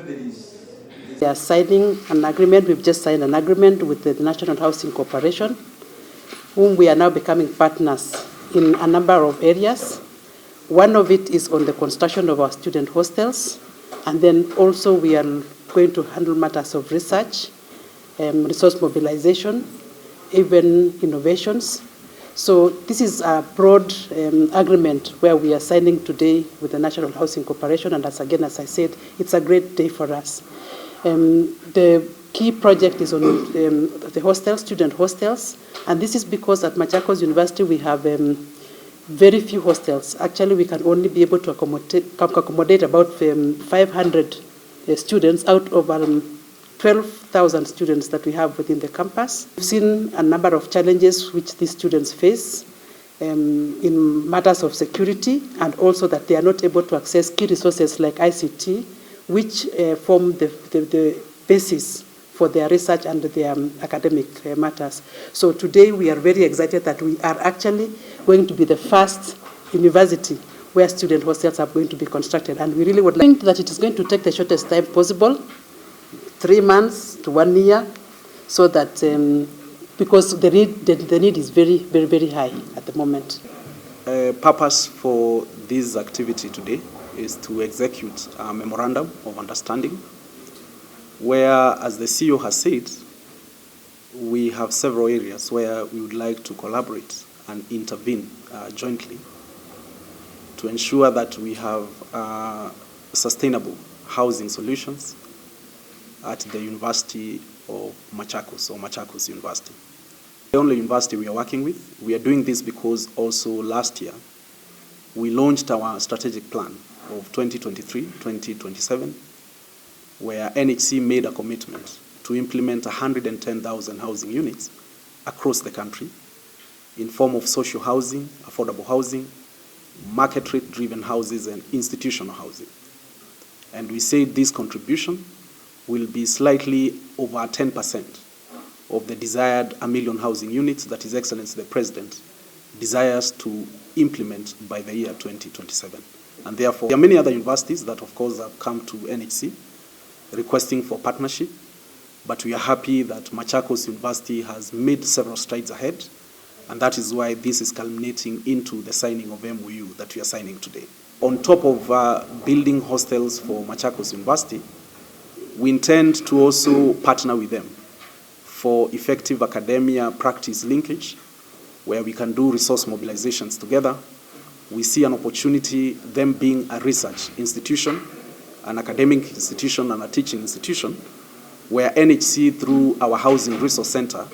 We are signing an agreement. We've just signed an agreement with the National Housing Corporation, whom we are now becoming partners in a number of areas. One of it is on the construction of our student hostels, and then also we are going to handle matters of research, resource mobilization, even innovations. So this is a broad agreement where we are signing today with the National Housing Corporation, and as I said, it's a great day for us. The key project is on the hostels, student hostels, and this is because at Machakos University we have very few hostels. Actually, we can only be able to accommodate about 500 students out of 12,000 students that we have within the campus. We've seen a number of challenges which these students face in matters of security, and also that they are not able to access key resources like ICT, which form the basis for their research and their academic matters. So today we are very excited that we are actually going to be the first university where student hostels are going to be constructed, and we really would think that it is going to take the shortest time possible, 3 months to 1 year, so that because the need is very, very, very high at the moment. Purpose for this activity today is to execute a memorandum of understanding where, as the CEO has said, we have several areas where we would like to collaborate and intervene jointly to ensure that we have sustainable housing solutions at the University of Machakos, or Machakos University. The only university we are working with. We are doing this because also last year we launched our strategic plan of 2023-2027, where NHC made a commitment to implement 110,000 housing units across the country in form of social housing, affordable housing, market rate-driven houses, and institutional housing. And we say this contribution will be slightly over 10% of the desired 1 million housing units that His Excellency the President desires to implement by the year 2027. And therefore, there are many other universities that, of course, have come to NHC requesting for partnership, but we are happy that Machakos University has made several strides ahead, and that is why this is culminating into the signing of MOU that we are signing today. On top of building hostels for Machakos University, we intend to also partner with them for effective academia-practice linkage, where we can do resource mobilizations together. We see an opportunity, them being a research institution, an academic institution, and a teaching institution, where NHC, through our Housing Resource Center,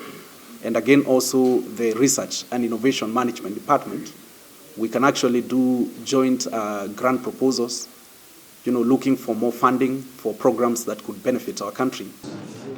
and again also the Research and Innovation Management Department, we can actually do joint grant proposals, looking for more funding for programs that could benefit our country.